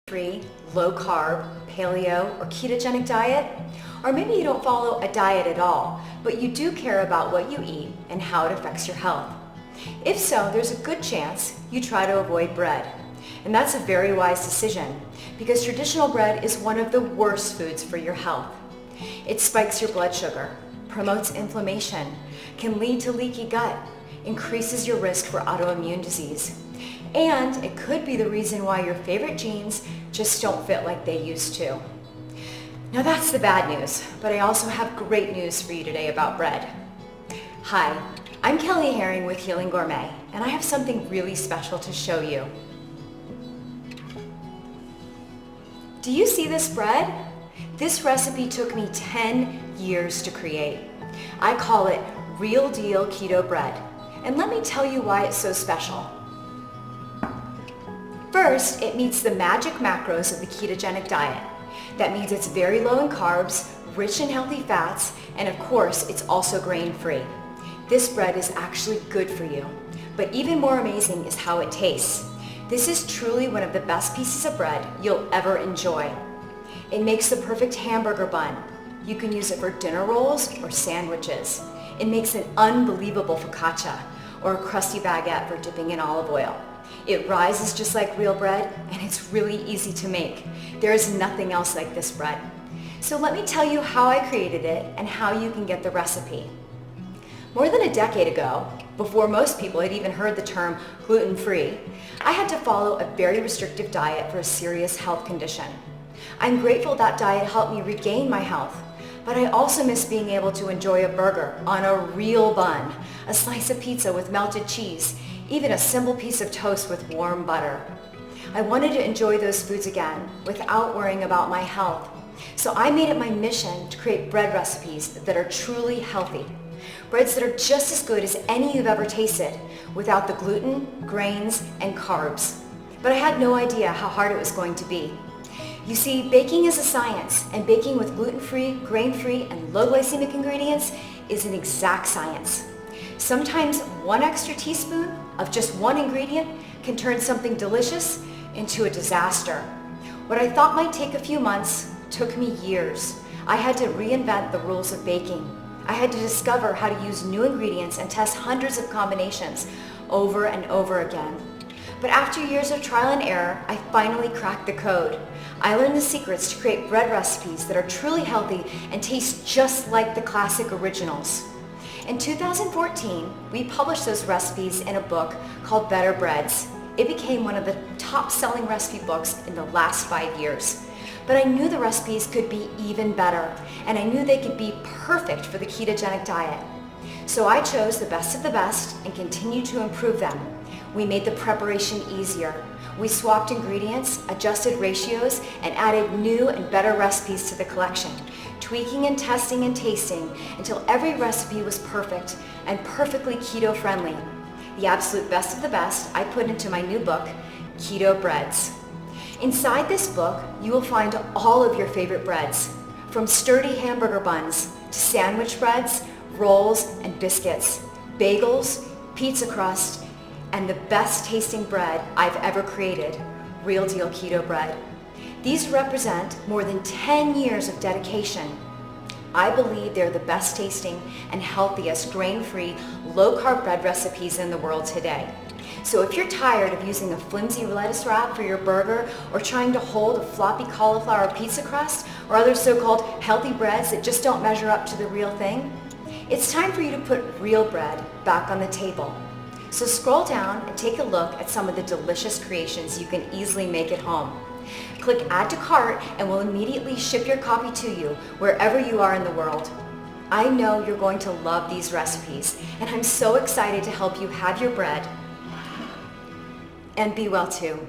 Free, low carb, paleo, or ketogenic diet? Or maybe you don't follow a diet at all, but you do care about what you eat and how it affects your health. If so, there's a good chance you try to avoid bread. And that's a very wise decision because traditional bread is one of the worst foods for your health. It spikes your blood sugar, promotes inflammation, can lead to leaky gut, increases your risk for autoimmune disease. And it could be the reason why your favorite jeans just don't fit like they used to. Now that's the bad news, but I also have great news for you today about bread. Hi, I'm Kelly Herring with Healing Gourmet, and I have something really special to show you. Do you see this bread? This recipe took me 10 years to create. I call it Real Deal Keto Bread, and let me tell you why it's so special. First, it meets the magic macros of the ketogenic diet. That means it's very low in carbs, rich in healthy fats, and of course, it's also grain-free. This bread is actually good for you, but even more amazing is how it tastes. This is truly one of the best pieces of bread you'll ever enjoy. It makes the perfect hamburger bun. You can use it for dinner rolls or sandwiches. It makes an unbelievable focaccia or a crusty baguette for dipping in olive oil. It rises just like real bread, and it's really easy to make. There is nothing else like this bread. So let me tell you how I created it and how you can get the recipe. More than a decade ago, before most people had even heard the term gluten-free, I had to follow a very restrictive diet for a serious health condition. I'm grateful that diet helped me regain my health, but I also miss being able to enjoy a burger on a real bun, a slice of pizza with melted cheese, even a simple piece of toast with warm butter. I wanted to enjoy those foods again without worrying about my health. So I made it my mission to create bread recipes that are truly healthy. Breads that are just as good as any you've ever tasted without the gluten, grains, and carbs. But I had no idea how hard it was going to be. You see, baking is a science, and baking with gluten-free, grain-free, and low glycemic ingredients is an exact science. Sometimes one extra teaspoon of just one ingredient can turn something delicious into a disaster. What I thought might take a few months took me years. I had to reinvent the rules of baking. I had to discover how to use new ingredients and test hundreds of combinations over and over again. But after years of trial and error, I finally cracked the code. I learned the secrets to create bread recipes that are truly healthy and taste just like the classic originals. In 2014, we published those recipes in a book called Better Breads. It became one of the top-selling recipe books in the last 5 years. But I knew the recipes could be even better, and I knew they could be perfect for the ketogenic diet. So I chose the best of the best and continued to improve them. We made the preparation easier. We swapped ingredients, adjusted ratios, and added new and better recipes to the collection, tweaking and testing and tasting until every recipe was perfect and perfectly keto-friendly. The absolute best of the best I put into my new book, Keto Breads. Inside this book, you will find all of your favorite breads, from sturdy hamburger buns to sandwich breads, rolls, and biscuits, bagels, pizza crust, and the best tasting bread I've ever created, Real Deal Keto Bread. These represent more than 10 years of dedication. I believe they're the best tasting and healthiest grain-free, low-carb bread recipes in the world today. So if you're tired of using a flimsy lettuce wrap for your burger or trying to hold a floppy cauliflower pizza crust or other so-called healthy breads that just don't measure up to the real thing, it's time for you to put real bread back on the table. So scroll down and take a look at some of the delicious creations you can easily make at home. Click Add to Cart and we'll immediately ship your copy to you wherever you are in the world. I know you're going to love these recipes, and I'm so excited to help you have your bread and be well too.